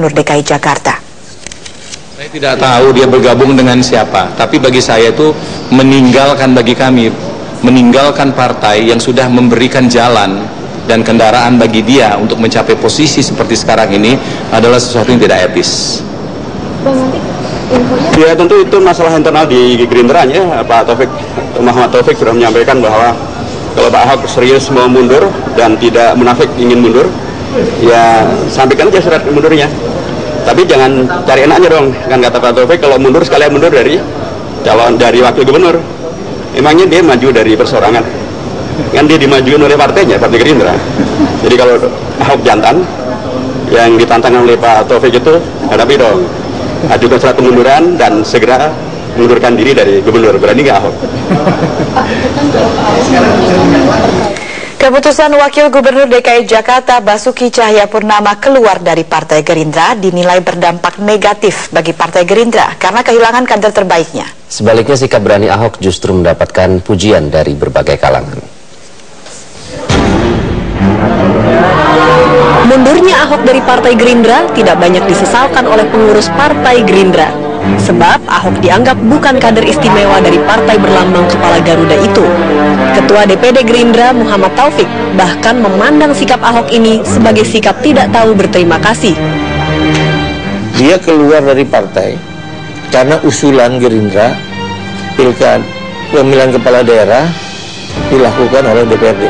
Gubernur DKI Jakarta. Saya tidak tahu dia bergabung dengan siapa, tapi bagi saya itu meninggalkan bagi kami, meninggalkan partai yang sudah memberikan jalan dan kendaraan bagi dia untuk mencapai posisi seperti sekarang ini adalah sesuatu yang tidak etis. Ya tentu itu masalah internal di Gerindra ya. Muhammad Taufik sudah menyampaikan bahwa kalau Pak Ahok serius mau mundur dan tidak munafik ingin mundur, ya sampaikan aja surat mundurnya. Tapi jangan cari enaknya dong, kan kata Pak Taufik, kalau mundur sekalian mundur dari calon dari wakil gubernur. Emangnya dia maju dari perseorangan? Kan dia dimajuin oleh partainya, Partai Gerindra. Jadi kalau Ahok jantan yang ditantang oleh Pak Taufik itu, hadapi dong, ajukan surat pengunduran dan segera mengundurkan diri dari gubernur. Berani nggak Ahok? Keputusan Wakil Gubernur DKI Jakarta Basuki Cahayapurnama keluar dari Partai Gerindra dinilai berdampak negatif bagi Partai Gerindra karena kehilangan kader terbaiknya. Sebaliknya, sikap berani Ahok justru mendapatkan pujian dari berbagai kalangan. Mundurnya Ahok dari Partai Gerindra tidak banyak disesalkan oleh pengurus Partai Gerindra. Sebab Ahok dianggap bukan kader istimewa dari partai berlambang kepala Garuda itu. Ketua DPD Gerindra Muhammad Taufik bahkan memandang sikap Ahok ini sebagai sikap tidak tahu berterima kasih. Dia keluar dari partai karena usulan Gerindra pilkada pemilihan kepala daerah dilakukan oleh DPRD.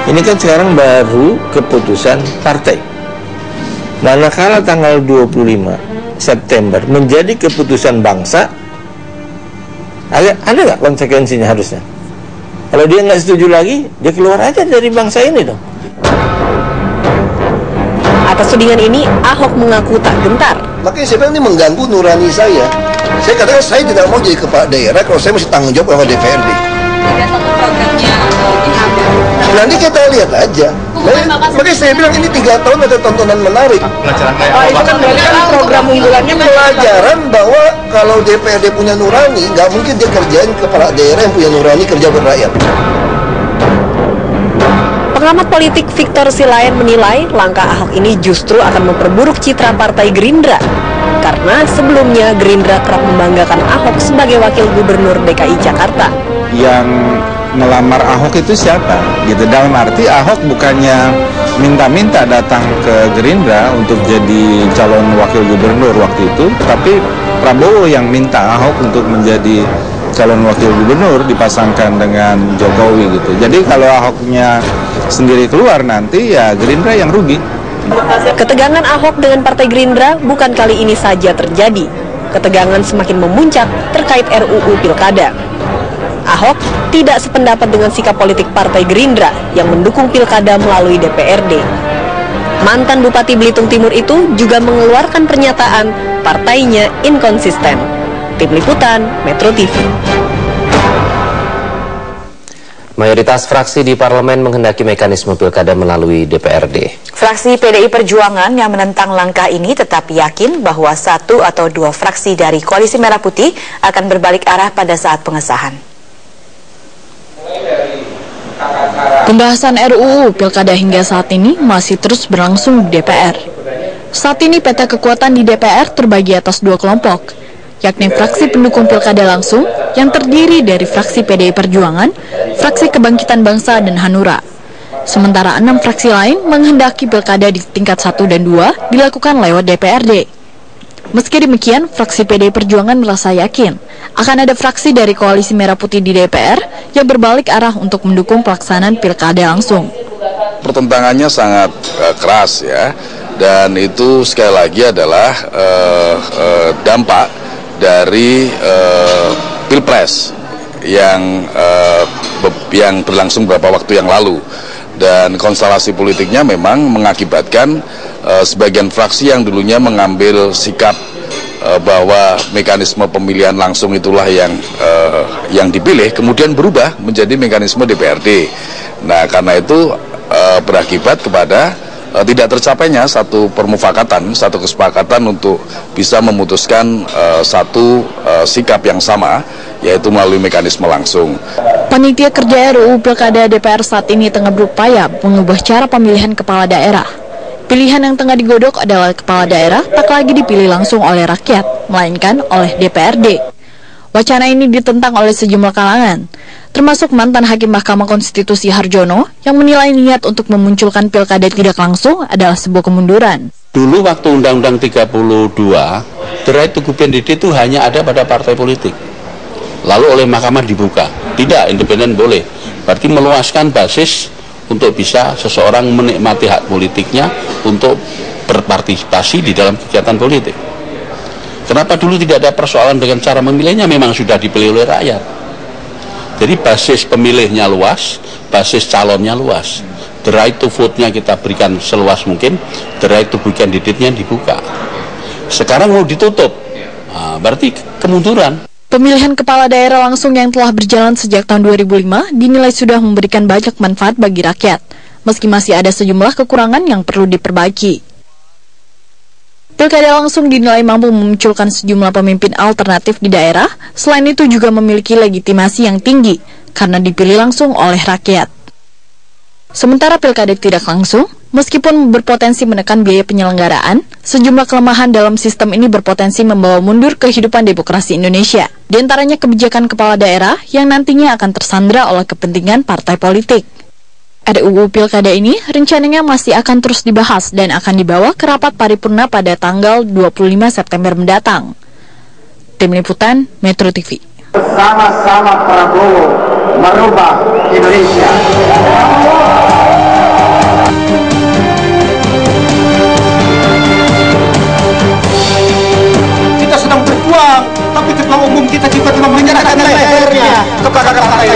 Ini kan sekarang baru keputusan partai. Manakala tanggal 25 September menjadi keputusan bangsa, ada nggak konsekuensinya harusnya? Kalau dia nggak setuju lagi, dia keluar aja dari bangsa ini dong. Atas tudingan ini, Ahok mengaku tak gentar. Makanya saya bilang ini mengganggu nurani saya. Saya katakan saya tidak mau jadi kepala daerah kalau saya masih tanggung jawab sama DPRD. Nanti kita lihat aja. Makanya saya bilang ini 3 tahun ada tontonan menarik. Itu kan program unggulannya pelajaran bahwa kalau DPRD punya nurani, nggak mungkin dia kerjain kepala daerah yang punya nurani kerja berakyat. Pengamat politik Victor Silayan menilai langkah Ahok ini justru akan memperburuk citra Partai Gerindra. Karena sebelumnya Gerindra kerap membanggakan Ahok sebagai wakil gubernur DKI Jakarta. Yang melamar Ahok itu siapa? Gitu, dalam arti Ahok bukannya minta-minta datang ke Gerindra untuk jadi calon wakil gubernur waktu itu, tapi Prabowo yang minta Ahok untuk menjadi calon wakil gubernur dipasangkan dengan Jokowi gitu. Jadi kalau Ahoknya sendiri keluar nanti ya Gerindra yang rugi. Ketegangan Ahok dengan Partai Gerindra bukan kali ini saja terjadi. Ketegangan semakin memuncak terkait RUU Pilkada. Ahok tidak sependapat dengan sikap politik Partai Gerindra yang mendukung Pilkada melalui DPRD. Mantan Bupati Belitung Timur itu juga mengeluarkan pernyataan partainya inkonsisten. Tim Liputan, Metro TV. Mayoritas fraksi di parlemen menghendaki mekanisme pilkada melalui DPRD. Fraksi PDI Perjuangan yang menentang langkah ini tetap yakin bahwa 1 atau 2 fraksi dari Koalisi Merah Putih akan berbalik arah pada saat pengesahan. Pembahasan RUU Pilkada hingga saat ini masih terus berlangsung di DPR. Saat ini peta kekuatan di DPR terbagi atas 2 kelompok, yakni fraksi pendukung Pilkada langsung yang terdiri dari fraksi PDI Perjuangan, fraksi Kebangkitan Bangsa, dan Hanura. Sementara 6 fraksi lain menghendaki Pilkada di tingkat 1 dan 2 dilakukan lewat DPRD. Meski demikian, fraksi PDI Perjuangan merasa yakin akan ada fraksi dari Koalisi Merah Putih di DPR yang berbalik arah untuk mendukung pelaksanaan Pilkada langsung. Pertentangannya sangat keras ya, dan itu sekali lagi adalah dampak dari Pilpres yang berlangsung beberapa waktu yang lalu, dan konstelasi politiknya memang mengakibatkan sebagian fraksi yang dulunya mengambil sikap bahwa mekanisme pemilihan langsung itulah yang dipilih, kemudian berubah menjadi mekanisme DPRD. Nah, karena itu berakibat kepada tidak tercapainya satu permufakatan, satu kesepakatan untuk bisa memutuskan satu sikap yang sama, yaitu melalui mekanisme langsung. Panitia kerja RUU Pilkada DPR saat ini tengah berupaya mengubah cara pemilihan kepala daerah. Pilihan yang tengah digodok adalah kepala daerah tak lagi dipilih langsung oleh rakyat, melainkan oleh DPRD. Wacana ini ditentang oleh sejumlah kalangan, termasuk mantan Hakim Mahkamah Konstitusi Harjono yang menilai niat untuk memunculkan pilkada tidak langsung adalah sebuah kemunduran. Dulu waktu Undang-Undang 32, the right to candidate itu hanya ada pada partai politik. Lalu oleh Mahkamah dibuka, tidak, independen boleh. Berarti meluaskan basis untuk bisa seseorang menikmati hak politiknya untuk berpartisipasi di dalam kegiatan politik. Kenapa dulu tidak ada persoalan dengan cara memilihnya? Memang sudah dipilih oleh rakyat. Jadi basis pemilihnya luas, basis calonnya luas. The right to vote-nya kita berikan seluas mungkin, the right to be candidate-nya dibuka. Sekarang mau ditutup, berarti kemunduran. Pemilihan kepala daerah langsung yang telah berjalan sejak tahun 2005 dinilai sudah memberikan banyak manfaat bagi rakyat, meski masih ada sejumlah kekurangan yang perlu diperbaiki. Pilkada langsung dinilai mampu memunculkan sejumlah pemimpin alternatif di daerah, selain itu juga memiliki legitimasi yang tinggi, karena dipilih langsung oleh rakyat. Sementara pilkada tidak langsung, meskipun berpotensi menekan biaya penyelenggaraan, sejumlah kelemahan dalam sistem ini berpotensi membawa mundur kehidupan demokrasi Indonesia. Di antaranya kebijakan kepala daerah yang nantinya akan tersandra oleh kepentingan partai politik. RUU Pilkada ini rencananya masih akan terus dibahas dan akan dibawa ke rapat paripurna pada tanggal 25 September mendatang. Tim Liputan Metro TV. Sama-sama Prabowo merubah Indonesia. Kita sedang berjuang, tapi ketua umum kita juga telah menyerahkan lehernya kepada partai.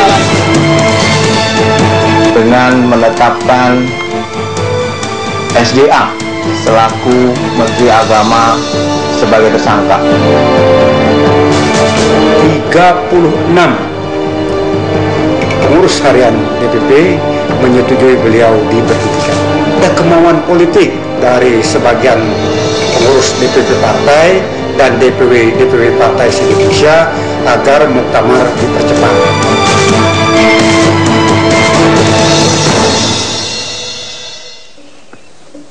Dengan menetapkan SDA selaku Menteri Agama sebagai tersangka. 36 pengurus harian DPP menyetujui beliau diberhentikan. Ada kemauan politik dari sebagian pengurus DPP partai dan DPW partai se-Indonesia agar muktamar dipercepat.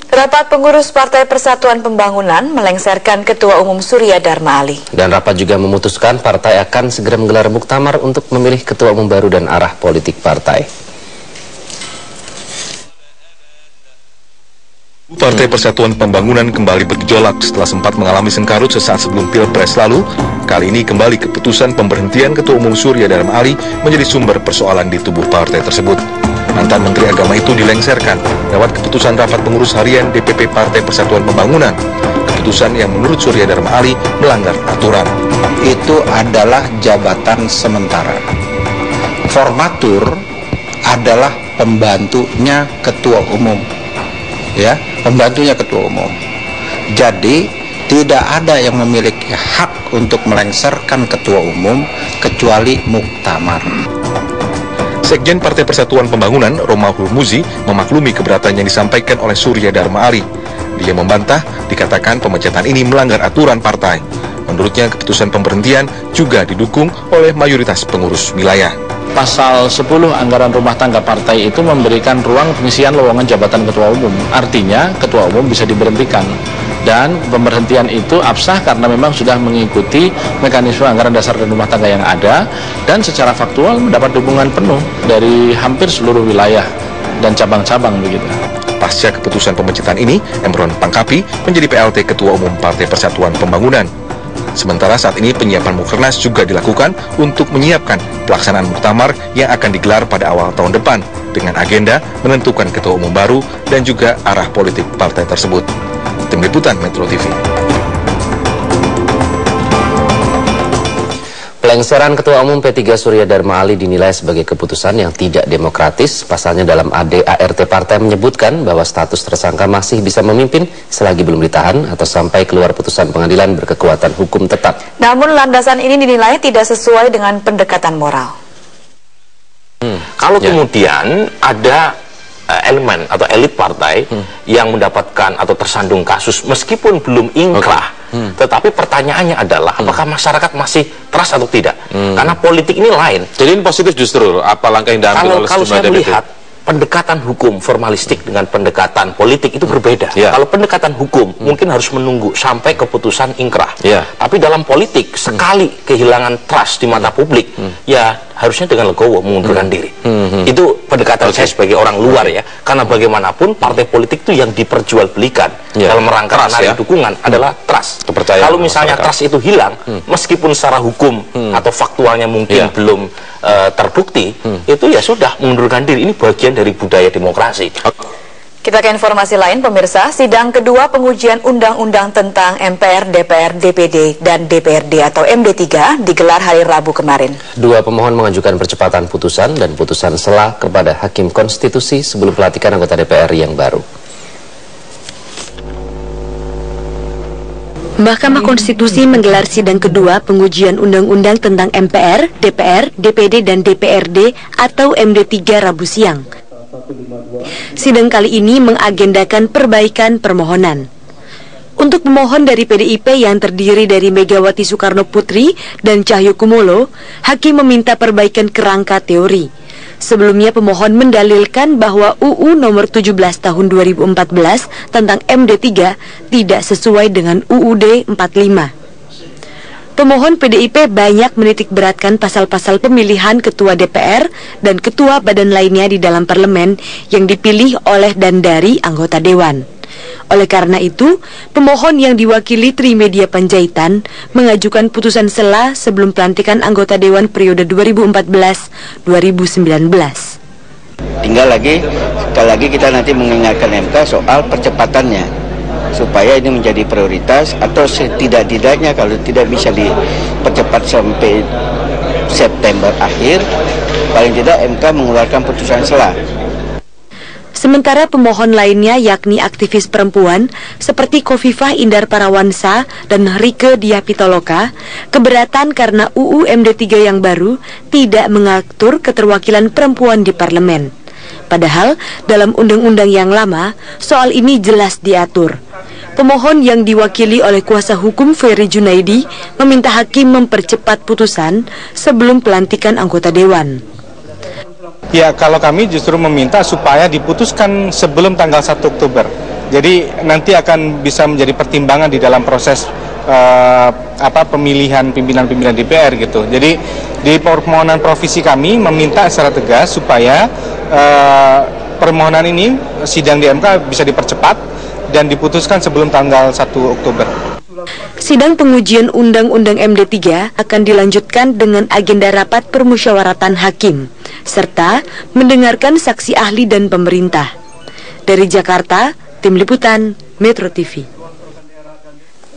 Rapat pengurus Partai Persatuan Pembangunan melengsarkan Ketua Umum Surya Dharma Ali. Dan rapat juga memutuskan partai akan segera menggelar muktamar untuk memilih Ketua Umum baru dan arah politik partai. Partai Persatuan Pembangunan kembali bergejolak setelah sempat mengalami sengkarut sesaat sebelum Pilpres lalu. Kali ini kembali keputusan pemberhentian Ketua Umum Surya Dharma Ali menjadi sumber persoalan di tubuh partai tersebut. Mantan Menteri Agama itu dilengsarkan lewat keputusan rapat pengurus harian DPP Partai Persatuan Pembangunan. Keputusan yang menurut Surya Dharma Ali melanggar aturan. Itu adalah jabatan sementara. Formatur adalah pembantunya ketua umum. Ya, pembantunya ketua umum. Jadi tidak ada yang memiliki hak untuk melengsarkan ketua umum kecuali muktamar. Sekjen Partai Persatuan Pembangunan, Roma Hurmuzi, memaklumi keberatan yang disampaikan oleh Surya Dharma Ali. Dia membantah, dikatakan pemecatan ini melanggar aturan partai. Menurutnya, keputusan pemberhentian juga didukung oleh mayoritas pengurus wilayah. Pasal 10 anggaran rumah tangga partai itu memberikan ruang pengisian lowongan jabatan ketua umum. Artinya, ketua umum bisa diberhentikan. Dan pemberhentian itu absah karena memang sudah mengikuti mekanisme anggaran dasar dan rumah tangga yang ada dan secara faktual mendapat dukungan penuh dari hampir seluruh wilayah dan cabang-cabang begitu. Pasca keputusan pemecatan ini, Emron Pangkapi menjadi PLT Ketua Umum Partai Persatuan Pembangunan. Sementara saat ini penyiapan Mukernas juga dilakukan untuk menyiapkan pelaksanaan muktamar yang akan digelar pada awal tahun depan dengan agenda menentukan ketua umum baru dan juga arah politik partai tersebut. Tim Liputan Metro TV. Pelengseran Ketua Umum P3 Surya Dharma Ali dinilai sebagai keputusan yang tidak demokratis. Pasalnya dalam ADART partai menyebutkan bahwa status tersangka masih bisa memimpin selagi belum ditahan atau sampai keluar putusan pengadilan berkekuatan hukum tetap. Namun landasan ini dinilai tidak sesuai dengan pendekatan moral. Kalau kemudian ada elemen atau elit partai yang mendapatkan atau tersandung kasus meskipun belum ingkrah, tetapi pertanyaannya adalah apakah masyarakat masih trust atau tidak? Karena politik ini lain. Jadi ini positif justru apa langkah yang diambil oleh kalau saya melihat pendekatan hukum formalistik dengan pendekatan politik itu berbeda. Kalau pendekatan hukum mungkin harus menunggu sampai keputusan ingkrah. Tapi dalam politik sekali kehilangan trust di mata publik, ya harusnya dengan legowo mengundurkan diri. Itu pendekatan saya sebagai orang luar ya. Karena bagaimanapun partai politik itu yang diperjualbelikan dalam rangka menarik dukungan adalah trust. Kalau misalnya trust itu hilang, meskipun secara hukum atau faktualnya mungkin belum terbukti, itu ya sudah mengundurkan diri. Ini bagian dari budaya demokrasi. Kita ke informasi lain, pemirsa. Sidang kedua pengujian undang-undang tentang MPR, DPR, DPD, dan DPRD atau MD3 digelar hari Rabu kemarin. Dua pemohon mengajukan percepatan putusan dan putusan sela kepada Hakim Konstitusi sebelum pelantikan anggota DPR yang baru. Mahkamah Konstitusi menggelar sidang kedua pengujian undang-undang tentang MPR, DPR, DPD, dan DPRD atau MD3 Rabu siang. Sidang kali ini mengagendakan perbaikan permohonan. Untuk pemohon dari PDIP yang terdiri dari Megawati Soekarno Putri dan Cahyokumolo, Hakim meminta perbaikan kerangka teori. Sebelumnya pemohon mendalilkan bahwa UU nomor 17 tahun 2014 tentang MD3 tidak sesuai dengan UUD 45. Pemohon PDIP banyak menitik beratkan pasal-pasal pemilihan ketua DPR dan ketua badan lainnya di dalam parlemen yang dipilih oleh dan dari anggota dewan. Oleh karena itu, pemohon yang diwakili Trimedia Panjaitan mengajukan putusan sela sebelum pelantikan anggota dewan periode 2014-2019. Tinggal sekali lagi kita nanti mengingatkan MK soal percepatannya, supaya ini menjadi prioritas, atau setidak-tidaknya kalau tidak bisa dipercepat sampai September akhir, paling tidak MK mengeluarkan putusan sela. Sementara pemohon lainnya yakni aktivis perempuan seperti Khofifah Indar Parawansa dan Rieke Diah Pitaloka keberatan karena UU MD3 yang baru tidak mengatur keterwakilan perempuan di parlemen. Padahal dalam undang-undang yang lama soal ini jelas diatur. Pemohon yang diwakili oleh kuasa hukum Ferry Junaidi meminta hakim mempercepat putusan sebelum pelantikan anggota dewan. Ya, kalau kami justru meminta supaya diputuskan sebelum tanggal 1 Oktober. Jadi nanti akan bisa menjadi pertimbangan di dalam proses pemilihan pimpinan-pimpinan DPR gitu. Jadi di permohonan provisi kami meminta secara tegas supaya permohonan ini sidang di MK bisa dipercepat dan diputuskan sebelum tanggal 1 Oktober. Sidang pengujian Undang-Undang MD3 akan dilanjutkan dengan agenda rapat permusyawaratan hakim, serta mendengarkan saksi ahli dan pemerintah. Dari Jakarta, Tim Liputan, Metro TV.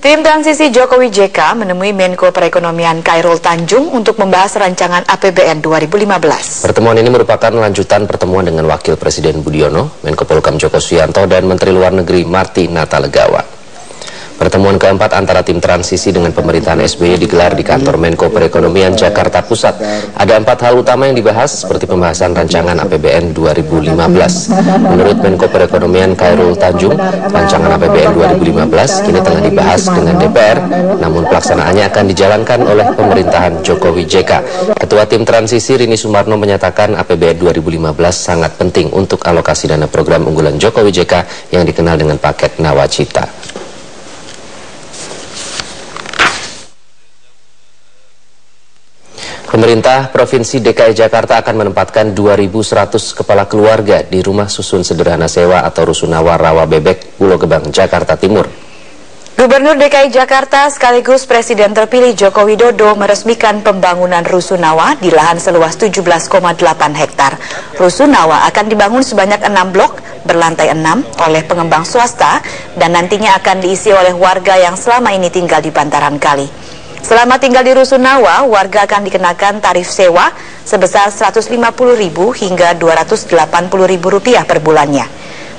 Tim transisi Jokowi JK menemui Menko Perekonomian Khairul Tanjung untuk membahas rancangan APBN 2015. Pertemuan ini merupakan lanjutan pertemuan dengan Wakil Presiden Budiono, Menko Polhukam Joko Suyanto, dan Menteri Luar Negeri Marty Natalegawa. Pertemuan keempat antara tim transisi dengan pemerintahan SBY digelar di kantor Menko Perekonomian Jakarta Pusat. Ada 4 hal utama yang dibahas, seperti pembahasan rancangan APBN 2015. Menurut Menko Perekonomian Khairul Tanjung, rancangan APBN 2015 kini tengah dibahas dengan DPR, namun pelaksanaannya akan dijalankan oleh pemerintahan Jokowi JK. Ketua tim transisi Rini Sumarno menyatakan APBN 2015 sangat penting untuk alokasi dana program unggulan Jokowi JK yang dikenal dengan paket Nawacita. Pemerintah Provinsi DKI Jakarta akan menempatkan 2.100 kepala keluarga di rumah susun sederhana sewa atau Rusunawa Rawa Bebek, Pulau Gebang, Jakarta Timur. Gubernur DKI Jakarta sekaligus Presiden terpilih Joko Widodo meresmikan pembangunan Rusunawa di lahan seluas 17,8 hektar. Rusunawa akan dibangun sebanyak 6 blok berlantai 6 oleh pengembang swasta dan nantinya akan diisi oleh warga yang selama ini tinggal di bantaran kali. Selama tinggal di Rusunawa, warga akan dikenakan tarif sewa sebesar Rp150.000 hingga Rp280.000 per bulannya.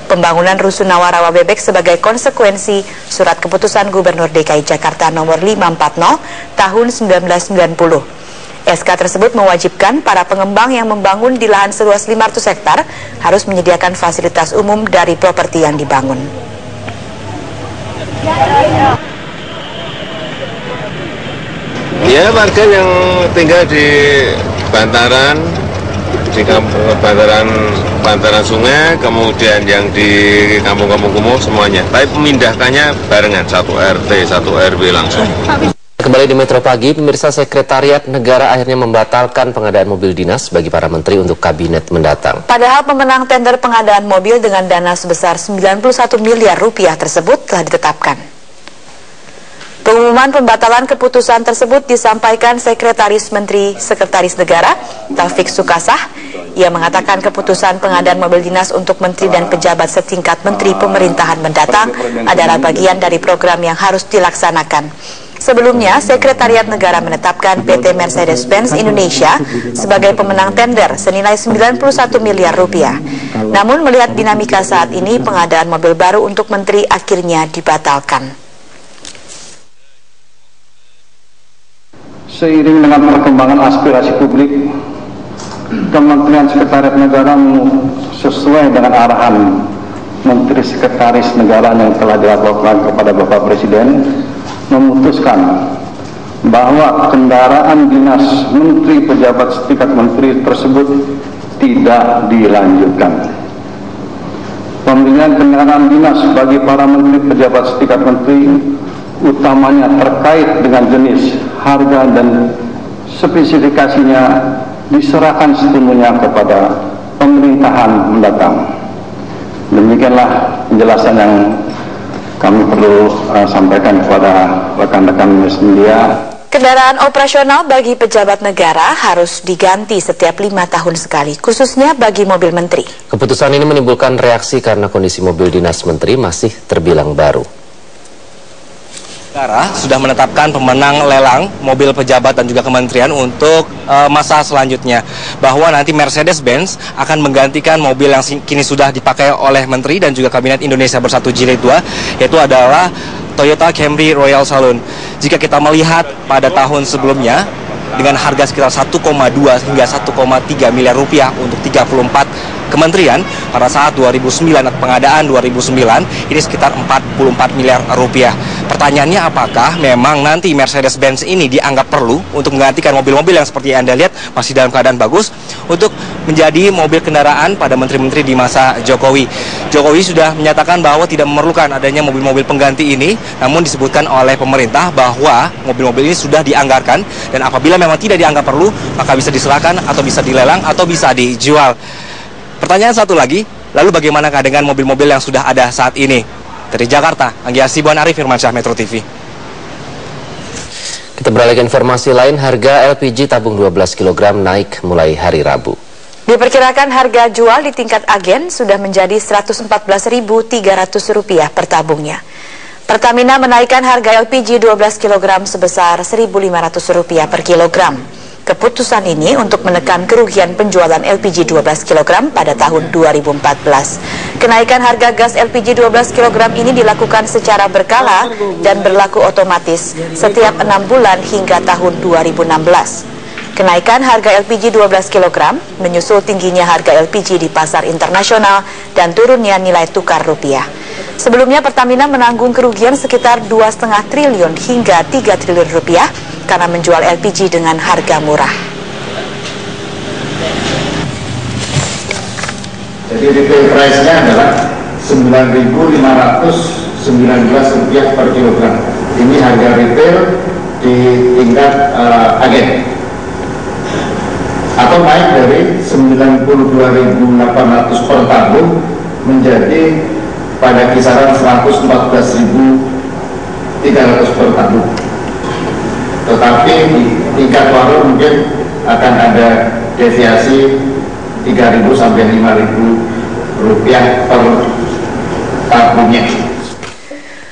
Pembangunan Rusunawa Rawa Bebek sebagai konsekuensi Surat Keputusan Gubernur DKI Jakarta nomor 540 tahun 1990. SK tersebut mewajibkan para pengembang yang membangun di lahan seluas 500 hektar harus menyediakan fasilitas umum dari properti yang dibangun. Ya, warga yang tinggal di bantaran, di bantaran bantaran sungai, kemudian yang di kampung-kampung kumuh semuanya. Tapi memindahkannya barengan, satu RT, satu RW langsung. Kembali di Metro Pagi, pemirsa, Sekretariat Negara akhirnya membatalkan pengadaan mobil dinas bagi para menteri untuk kabinet mendatang. Padahal pemenang tender pengadaan mobil dengan dana sebesar 91 miliar rupiah tersebut telah ditetapkan. Pengumuman pembatalan keputusan tersebut disampaikan Sekretaris Menteri Sekretaris Negara Taufik Sukasah. Ia mengatakan keputusan pengadaan mobil dinas untuk menteri dan pejabat setingkat menteri pemerintahan mendatang adalah bagian dari program yang harus dilaksanakan. Sebelumnya, Sekretariat Negara menetapkan PT Mercedes-Benz Indonesia sebagai pemenang tender senilai 91 miliar rupiah. Namun melihat dinamika saat ini, pengadaan mobil baru untuk menteri akhirnya dibatalkan. Seiring dengan perkembangan aspirasi publik, Kementerian Sekretariat Negara sesuai dengan arahan Menteri Sekretaris Negara yang telah dilaporkan kepada Bapak Presiden, memutuskan bahwa kendaraan dinas menteri pejabat setingkat menteri tersebut tidak dilanjutkan. Pemilihan kendaraan dinas bagi para menteri pejabat setingkat menteri utamanya terkait dengan jenis, harga, dan spesifikasinya diserahkan sepenuhnya kepada pemerintahan mendatang. Demikianlah penjelasan yang kami perlu sampaikan kepada rekan-rekan media. Kendaraan operasional bagi pejabat negara harus diganti setiap 5 tahun sekali, khususnya bagi mobil menteri. Keputusan ini menimbulkan reaksi karena kondisi mobil dinas menteri masih terbilang baru. Negara sudah menetapkan pemenang lelang mobil pejabat dan juga kementerian untuk masa selanjutnya, bahwa nanti Mercedes-Benz akan menggantikan mobil yang kini sudah dipakai oleh menteri dan juga Kabinet Indonesia Bersatu Jilid 2, yaitu adalah Toyota Camry Royal Saloon. Jika kita melihat pada tahun sebelumnya dengan harga sekitar 1,2 hingga 1,3 miliar rupiah untuk 34 kementerian pada saat 2009, pengadaan 2009 ini sekitar 44 miliar rupiah. Pertanyaannya, apakah memang nanti Mercedes-Benz ini dianggap perlu untuk menggantikan mobil-mobil yang seperti yang Anda lihat masih dalam keadaan bagus untuk menjadi mobil kendaraan pada menteri-menteri di masa Jokowi. Jokowi sudah menyatakan bahwa tidak memerlukan adanya mobil-mobil pengganti ini, namun disebutkan oleh pemerintah bahwa mobil-mobil ini sudah dianggarkan dan apabila memang tidak dianggap perlu, maka bisa diserahkan atau bisa dilelang atau bisa dijual. Pertanyaan satu lagi, lalu bagaimanakah dengan mobil-mobil yang sudah ada saat ini? Dari Jakarta, Anggi Asibuan, Arif Firmansyah, Metro TV. Kita beralih ke informasi lain, harga LPG tabung 12 kg naik mulai hari Rabu. Diperkirakan harga jual di tingkat agen sudah menjadi Rp114.300 per tabungnya. Pertamina menaikkan harga LPG 12 kg sebesar Rp1.500 per kilogram. Keputusan ini untuk menekan kerugian penjualan LPG 12 kg pada tahun 2014. Kenaikan harga gas LPG 12 kg ini dilakukan secara berkala dan berlaku otomatis setiap 6 bulan hingga tahun 2016. Kenaikan harga LPG 12 kg menyusul tingginya harga LPG di pasar internasional dan turunnya nilai tukar rupiah. Sebelumnya Pertamina menanggung kerugian sekitar 2,5 triliun hingga 3 triliun rupiah karena menjual LPG dengan harga murah. Jadi retail price-nya adalah Rp9.519 per kilogram. Ini harga retail di tingkat agen. Atau naik dari Rp92.800 per tabung menjadi pada kisaran Rp114.300 per tabung. Tetapi di tingkat warung mungkin akan ada deviasi Rp3.000 sampai Rp5.000 per tabungnya.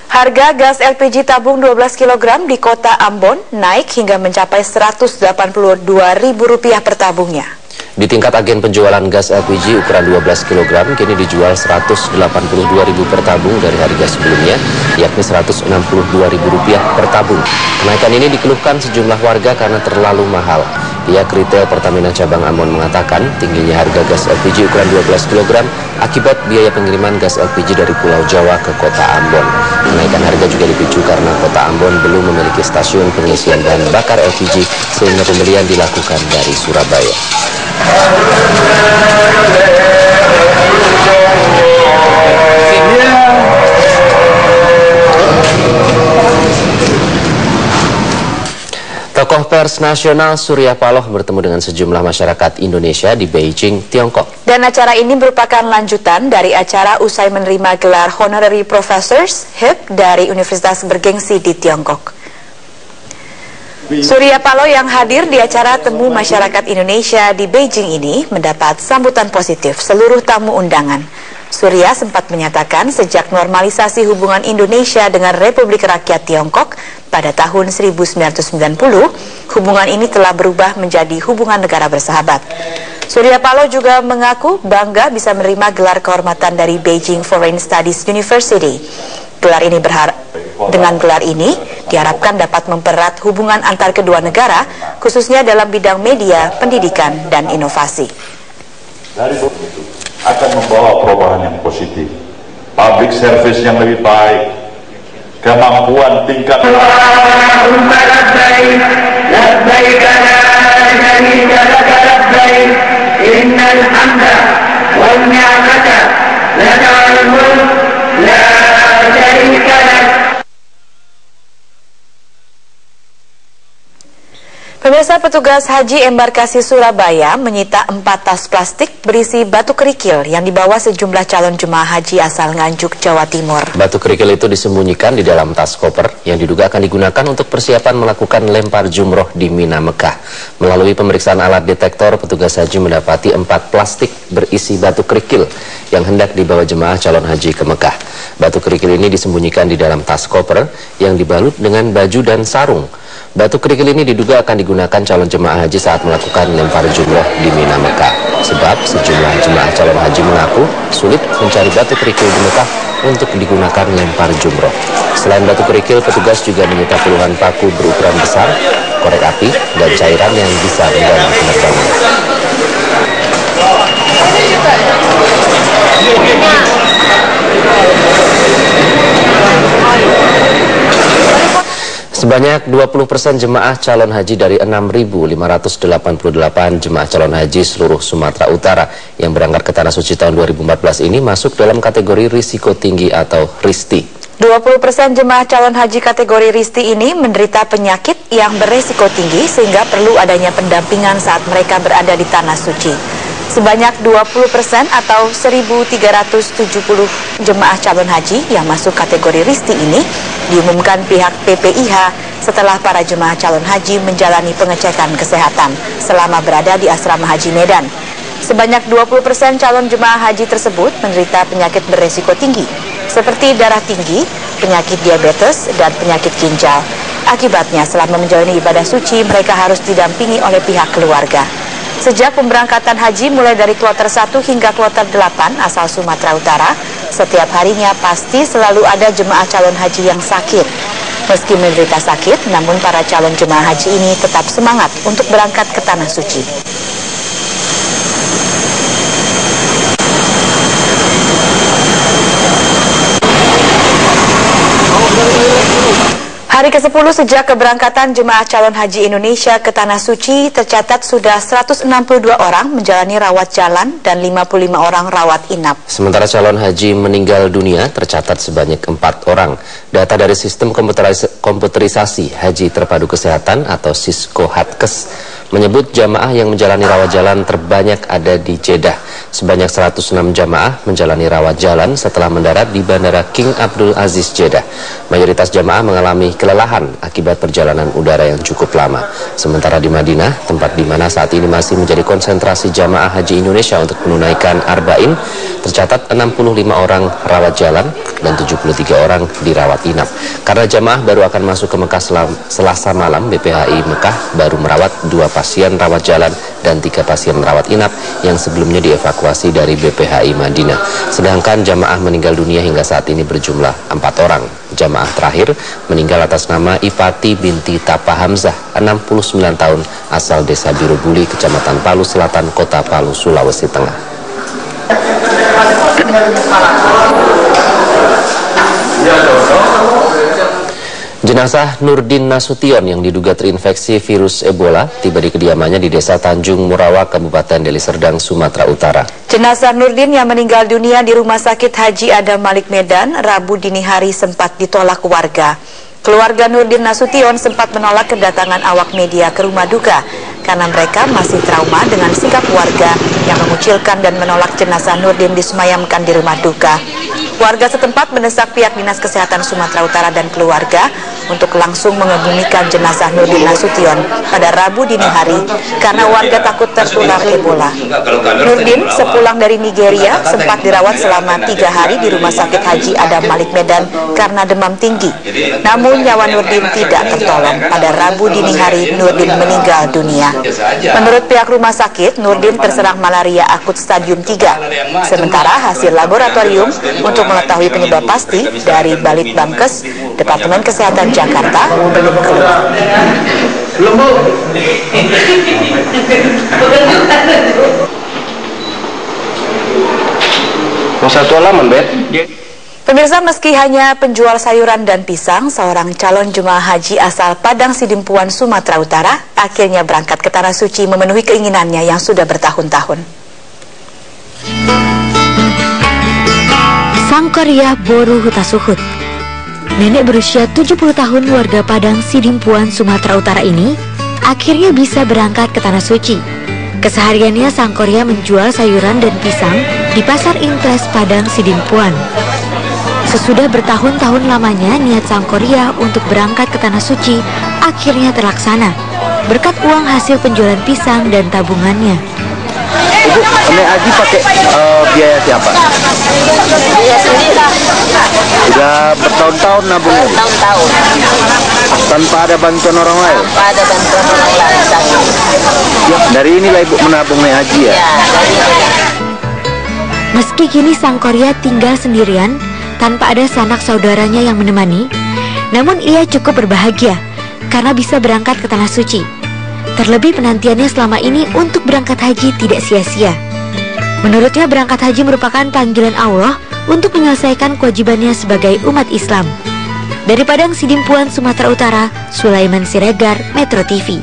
Harga gas LPG tabung 12 kg di kota Ambon naik hingga mencapai Rp182.000 per tabungnya. Di tingkat agen penjualan gas LPG ukuran 12 kg kini dijual Rp182.000 per tabung dari harga sebelumnya, yakni Rp162.000 per tabung. Kenaikan ini dikeluhkan sejumlah warga karena terlalu mahal. Pihak retail Pertamina cabang Ambon mengatakan tingginya harga gas LPG ukuran 12 kg akibat biaya pengiriman gas LPG dari Pulau Jawa ke kota Ambon. Kenaikan harga juga dipicu karena kota Ambon belum memiliki stasiun pengisian bahan bakar LPG sehingga pembelian dilakukan dari Surabaya. Tokoh pers nasional Surya Paloh bertemu dengan sejumlah masyarakat Indonesia di Beijing, Tiongkok. Dan acara ini merupakan lanjutan dari acara usai menerima gelar Honorary Professors HIP dari Universitas bergengsi di Tiongkok. Surya Paloh yang hadir di acara temu masyarakat Indonesia di Beijing ini mendapat sambutan positif seluruh tamu undangan. Surya sempat menyatakan sejak normalisasi hubungan Indonesia dengan Republik Rakyat Tiongkok pada tahun 1990, hubungan ini telah berubah menjadi hubungan negara bersahabat. Surya Paloh juga mengaku bangga bisa menerima gelar kehormatan dari Beijing Foreign Studies University. Dengan gelar ini diharapkan dapat mempererat hubungan antar kedua negara, khususnya dalam bidang media, pendidikan, dan inovasi. Dari itu akan membawa perubahan yang positif, public service yang lebih baik, kemampuan tingkat Pemirsa, petugas haji embarkasi Surabaya menyita 4 tas plastik berisi batu kerikil yang dibawa sejumlah calon jemaah haji asal Nganjuk, Jawa Timur. Batu kerikil itu disembunyikan di dalam tas koper yang diduga akan digunakan untuk persiapan melakukan lempar jumroh di Mina, Mekah. Melalui pemeriksaan alat detektor, petugas haji mendapati 4 plastik berisi batu kerikil yang hendak dibawa jemaah calon haji ke Mekah. Batu kerikil ini disembunyikan di dalam tas koper yang dibalut dengan baju dan sarung. Batu kerikil ini diduga akan digunakan calon jemaah haji saat melakukan lempar jumroh di Mina, Mekah. Sebab sejumlah jemaah calon haji mengaku sulit mencari batu kerikil di Mekah untuk digunakan lempar jumroh. Selain batu kerikil, petugas juga menyita puluhan paku berukuran besar, korek api, dan cairan yang bisa mengganggu penerbangan. Sebanyak 20% jemaah calon haji dari 6.588 jemaah calon haji seluruh Sumatera Utara yang berangkat ke Tanah Suci tahun 2014 ini masuk dalam kategori risiko tinggi atau RISTI. 20% jemaah calon haji kategori RISTI ini menderita penyakit yang beresiko tinggi sehingga perlu adanya pendampingan saat mereka berada di Tanah Suci. Sebanyak 20% atau 1.370 jemaah calon haji yang masuk kategori RISTI ini diumumkan pihak PPIH setelah para jemaah calon haji menjalani pengecekan kesehatan selama berada di Asrama Haji Medan. Sebanyak 20% calon jemaah haji tersebut menderita penyakit beresiko tinggi seperti darah tinggi, penyakit diabetes, dan penyakit ginjal. Akibatnya selama menjalani ibadah suci mereka harus didampingi oleh pihak keluarga. Sejak pemberangkatan haji mulai dari kloter 1 hingga kloter 8 asal Sumatera Utara, setiap harinya pasti selalu ada jemaah calon haji yang sakit. Meski menderita sakit, namun para calon jemaah haji ini tetap semangat untuk berangkat ke Tanah Suci. Hari ke-10 sejak keberangkatan jemaah calon haji Indonesia ke Tanah Suci tercatat sudah 162 orang menjalani rawat jalan dan 55 orang rawat inap. Sementara calon haji meninggal dunia tercatat sebanyak 4 orang. Data dari Sistem Komputerisasi Haji Terpadu Kesehatan atau Sisko-Hatkes menyebut jamaah yang menjalani rawat jalan terbanyak ada di Jeddah. Sebanyak 106 jamaah menjalani rawat jalan setelah mendarat di Bandara King Abdul Aziz Jeddah. Mayoritas jamaah mengalami kelelahan akibat perjalanan udara yang cukup lama. Sementara di Madinah, tempat di mana saat ini masih menjadi konsentrasi jamaah haji Indonesia untuk menunaikan arba'in, tercatat 65 orang rawat jalan dan 73 orang dirawat inap. Karena jamaah baru akan masuk ke Mekah Selasa malam, BPHI Mekah baru merawat 2 pasien rawat jalan dan 3 pasien rawat inap yang sebelumnya dievakuasi dari BPHI Madinah. Sedangkan jamaah meninggal dunia hingga saat ini berjumlah 4 orang. Jamaah terakhir meninggal atas nama Ifati binti Tapa Hamzah, 69 tahun, asal desa Birubuli, Kecamatan Palu Selatan, Kota Palu, Sulawesi Tengah. Jenazah Nurdin Nasution yang diduga terinfeksi virus Ebola tiba di kediamannya di Desa Tanjung Murawa, Kabupaten Deli Serdang, Sumatera Utara. Jenazah Nurdin yang meninggal dunia di Rumah Sakit Haji Adam Malik Medan Rabu dini hari sempat ditolak warga. Keluarga Nurdin Nasution sempat menolak kedatangan awak media ke rumah duka karena mereka masih trauma dengan sikap warga yang mengucilkan dan menolak jenazah Nurdin disemayamkan di rumah duka. Warga setempat mendesak pihak Dinas Kesehatan Sumatera Utara dan keluarga untuk langsung mengebumikan jenazah Nurdin Nasution pada Rabu dini hari karena warga takut tertular Ebola. Nurdin sepulang dari Nigeria sempat dirawat selama 3 hari di Rumah Sakit Haji Adam Malik Medan karena demam tinggi. Namun nyawa Nurdin tidak tertolong. Pada Rabu dini hari Nurdin meninggal dunia. Menurut pihak rumah sakit, Nurdin terserang malaria akut stadium 3. Sementara hasil laboratorium untuk mengetahui penyebab pasti dari Balitbangkes Departemen Kesehatan Jakarta belum keluar. Satu halaman, Bet. Pemirsa, meski hanya penjual sayuran dan pisang, seorang calon jemaah haji asal Padang Sidimpuan, Sumatera Utara akhirnya berangkat ke Tanah Suci memenuhi keinginannya yang sudah bertahun-tahun. Sangkoria Boru Hutasuhut. Nenek berusia 70 tahun warga Padang Sidimpuan, Sumatera Utara ini akhirnya bisa berangkat ke Tanah Suci. Kesehariannya Sangkoria menjual sayuran dan pisang di Pasar Impres Padang Sidimpuan. Sesudah bertahun-tahun lamanya niat Sangkoria untuk berangkat ke Tanah Suci akhirnya terlaksana berkat uang hasil penjualan pisang dan tabungannya. Ibu, naik haji pakai biaya siapa? Biaya sendiri lah. Sudah bertahun-tahun nabungnya? Bertahun-tahun. Tanpa ada bantuan orang lain? Tanpa ada bantuan orang lain. Ya, dari inilah ibu menabung naik haji ya? Ya, dari ini. Meski kini Sangkoria tinggal sendirian tanpa ada sanak saudaranya yang menemani, namun ia cukup berbahagia karena bisa berangkat ke Tanah Suci. Terlebih penantiannya selama ini untuk berangkat haji tidak sia-sia. Menurutnya berangkat haji merupakan panggilan Allah untuk menyelesaikan kewajibannya sebagai umat Islam. Dari Padang Sidimpuan, Sumatera Utara, Sulaiman Siregar, Metro TV.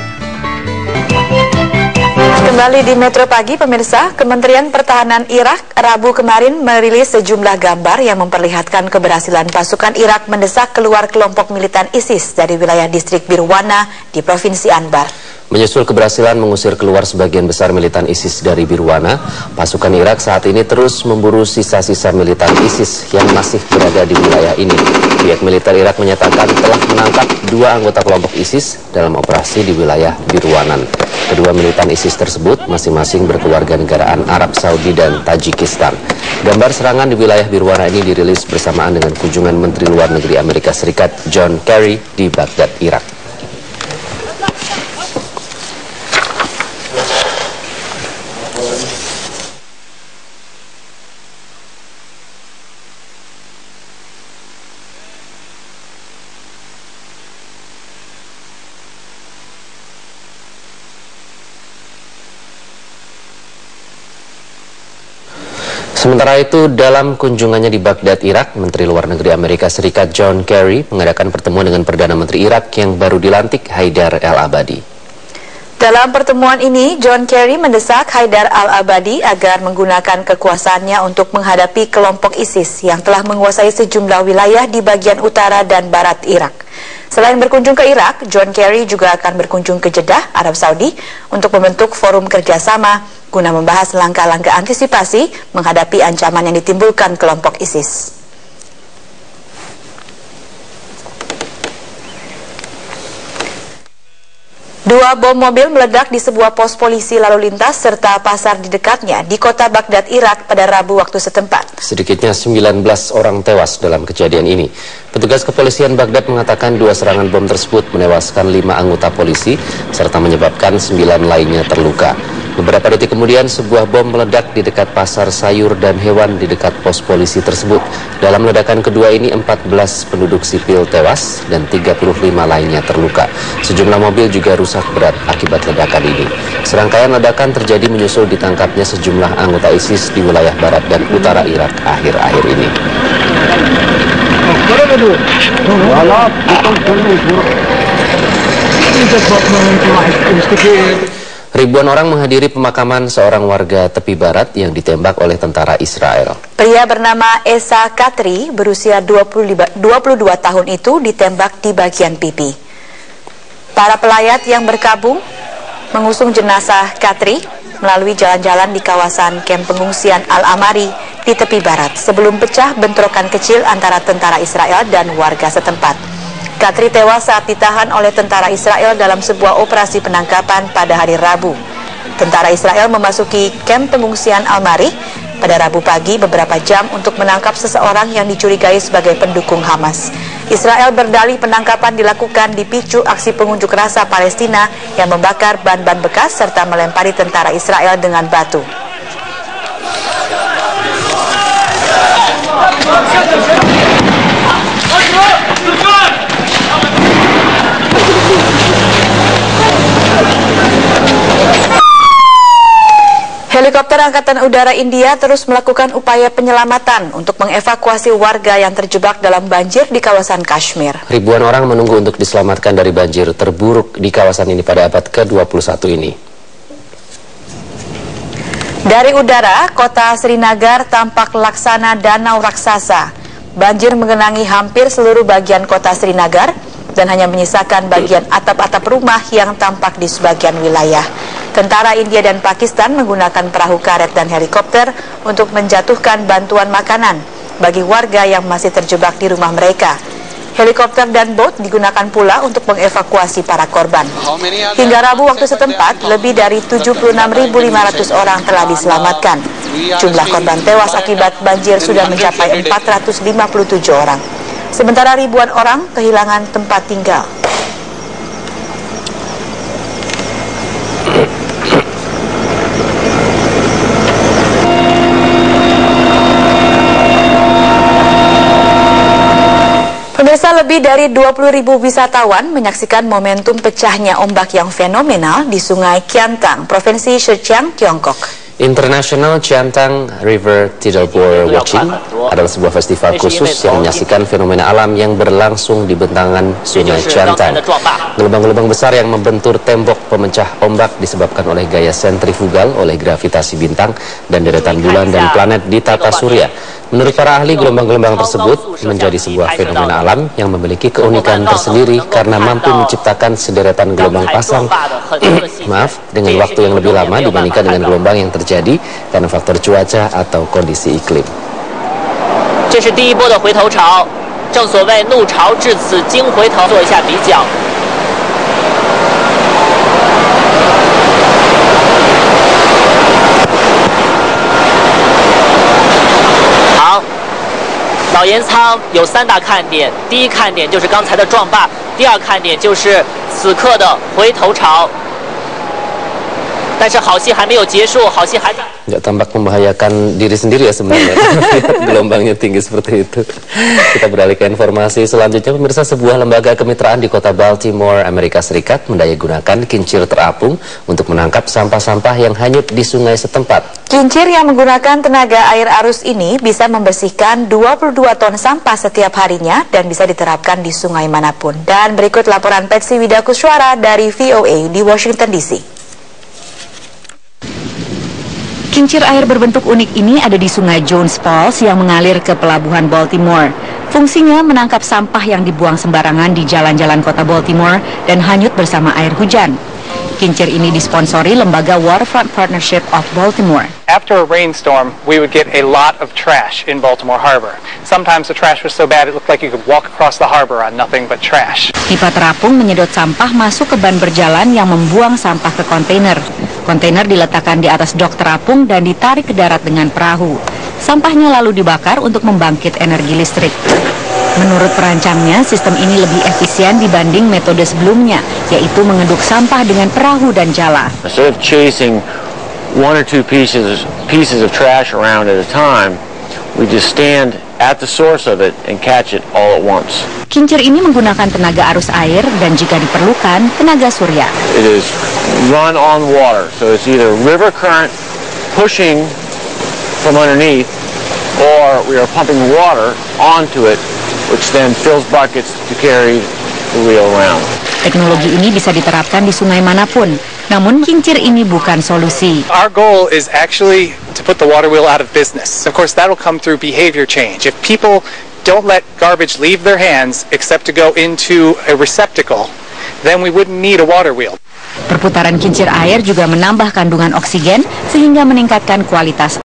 Kembali di Metro Pagi, pemirsa, Kementerian Pertahanan Irak Rabu kemarin merilis sejumlah gambar yang memperlihatkan keberhasilan pasukan Irak mendesak keluar kelompok militan ISIS dari wilayah distrik Birwana di Provinsi Anbar. Menyusul keberhasilan mengusir keluar sebagian besar militan ISIS dari Birwana, pasukan Irak saat ini terus memburu sisa-sisa militan ISIS yang masih berada di wilayah ini. Pihak militer Irak menyatakan telah menangkap 2 anggota kelompok ISIS dalam operasi di wilayah Birwanan. Kedua militan ISIS tersebut masing-masing berkeluarga negaraan Arab Saudi dan Tajikistan. Gambar serangan di wilayah Birwana ini dirilis bersamaan dengan kunjungan Menteri Luar Negeri Amerika Serikat John Kerry di Baghdad, Irak. Sementara itu, dalam kunjungannya di Baghdad, Irak, Menteri Luar Negeri Amerika Serikat John Kerry mengadakan pertemuan dengan Perdana Menteri Irak yang baru dilantik, Haidar al-Abadi. Dalam pertemuan ini, John Kerry mendesak Haidar al-Abadi agar menggunakan kekuasaannya untuk menghadapi kelompok ISIS yang telah menguasai sejumlah wilayah di bagian utara dan barat Irak. Selain berkunjung ke Irak, John Kerry juga akan berkunjung ke Jeddah, Arab Saudi, untuk membentuk forum kerjasama guna membahas langkah-langkah antisipasi menghadapi ancaman yang ditimbulkan kelompok ISIS. Dua bom mobil meledak di sebuah pos polisi lalu lintas serta pasar di dekatnya di kota Baghdad, Irak pada Rabu waktu setempat. Sedikitnya 19 orang tewas dalam kejadian ini. Petugas kepolisian Baghdad mengatakan 2 serangan bom tersebut menewaskan 5 anggota polisi serta menyebabkan 9 lainnya terluka. Beberapa detik kemudian sebuah bom meledak di dekat pasar sayur dan hewan di dekat pos polisi tersebut. Dalam ledakan kedua ini 14 penduduk sipil tewas dan 35 lainnya terluka. Sejumlah mobil juga rusak berat akibat ledakan ini. Serangkaian ledakan terjadi menyusul ditangkapnya sejumlah anggota ISIS di wilayah barat dan utara Irak akhir-akhir ini. Ribuan orang menghadiri pemakaman seorang warga tepi barat yang ditembak oleh tentara Israel. Pria bernama Esa Katri berusia 22 tahun itu ditembak di bagian pipi. Para pelayat yang berkabung mengusung jenazah Katri melalui jalan-jalan di kawasan kamp pengungsian Al-Amari di tepi barat sebelum pecah bentrokan kecil antara tentara Israel dan warga setempat. Katri tewas saat ditahan oleh tentara Israel dalam sebuah operasi penangkapan pada hari Rabu. Tentara Israel memasuki kamp pengungsian Al-Mari pada Rabu pagi beberapa jam untuk menangkap seseorang yang dicurigai sebagai pendukung Hamas. Israel berdalih penangkapan dilakukan dipicu aksi pengunjuk rasa Palestina yang membakar ban-ban bekas serta melempari tentara Israel dengan batu. Helikopter Angkatan Udara India terus melakukan upaya penyelamatan untuk mengevakuasi warga yang terjebak dalam banjir di kawasan Kashmir. Ribuan orang menunggu untuk diselamatkan dari banjir terburuk di kawasan ini pada abad ke-21 ini. Dari udara, kota Srinagar tampak laksana danau raksasa. Banjir menggenangi hampir seluruh bagian kota Srinagar dan hanya menyisakan bagian atap-atap rumah yang tampak di sebagian wilayah. Tentara India dan Pakistan menggunakan perahu karet dan helikopter untuk menjatuhkan bantuan makanan bagi warga yang masih terjebak di rumah mereka. Helikopter dan bot digunakan pula untuk mengevakuasi para korban. Hingga Rabu waktu setempat, lebih dari 76.500 orang telah diselamatkan. Jumlah korban tewas akibat banjir sudah mencapai 457 orang. Sementara ribuan orang kehilangan tempat tinggal. Pemirsa, lebih dari 20.000 wisatawan menyaksikan momentum pecahnya ombak yang fenomenal di Sungai Kiantang, Provinsi Zhejiang, Tiongkok. International Chiantang River Tidal Bore Watching adalah sebuah festival khusus yang menyaksikan fenomena alam yang berlangsung di bentangan Sungai Chiantang. Gelombang-gelombang besar yang membentur tembok pemecah ombak disebabkan oleh gaya sentrifugal, oleh gravitasi bintang dan deretan bulan dan planet di tata surya. Menurut para ahli, gelombang-gelombang tersebut menjadi sebuah fenomena alam yang memiliki keunikan tersendiri karena mampu menciptakan sederetan gelombang pasang dengan waktu yang lebih lama dibandingkan dengan gelombang yang terjadi karena faktor cuaca atau kondisi iklim. 这是第一波的回头潮，正所谓怒潮至此惊回头，做一下比较。 老盐仓有3大看点，第一看点就是刚才的撞坝，第二看点就是此刻的回头潮。但是好戏还没有结束，好戏还在。 Nggak tampak membahayakan diri sendiri ya sebenarnya. Gelombangnya tinggi seperti itu. Kita beralih ke informasi selanjutnya. Pemirsa, sebuah lembaga kemitraan di kota Baltimore, Amerika Serikat mendayagunakan kincir terapung untuk menangkap sampah-sampah yang hanyut di sungai setempat. Kincir yang menggunakan tenaga air arus ini bisa membersihkan 22 ton sampah setiap harinya dan bisa diterapkan di sungai manapun. Dan berikut laporan Patsy Widakuswara dari VOA di Washington DC. Kincir air berbentuk unik ini ada di Sungai Jones Falls yang mengalir ke pelabuhan Baltimore. Fungsinya menangkap sampah yang dibuang sembarangan di jalan-jalan kota Baltimore dan hanyut bersama air hujan. Kincir ini disponsori lembaga Waterfront Partnership of Baltimore. After a rainstorm, we would get a lot of trash in Baltimore Harbor. Sometimes the trash was so bad it looked like you could walk across the harbor on nothing but trash. Pipa terapung menyedot sampah masuk ke ban berjalan yang membuang sampah ke kontainer. Kontainer diletakkan di atas dok terapung dan ditarik ke darat dengan perahu. Sampahnya lalu dibakar untuk membangkit energi listrik. Menurut perancangnya, sistem ini lebih efisien dibanding metode sebelumnya, yaitu mengeduk sampah dengan perahu dan jala. Instead of chasing one or two pieces of trash around at a time, we just stand at the source of it and catch it all at once. Kincir ini menggunakan tenaga arus air dan jika diperlukan, tenaga surya. It is run on water, so it's either river current pushing from underneath, or we are pumping water onto it which then fills buckets to carry the wheel around. Teknologi ini bisa diterapkan di sungai manapun, namun kincir ini bukan solusi. Our goal is actually to put the water wheel out of business. Of course, that'll come through behavior change. If people don't let garbage leave their hands except to go into a receptacle, then we wouldn't need a water wheel. Perputaran kincir air juga menambah kandungan oksigen sehingga meningkatkan kualitas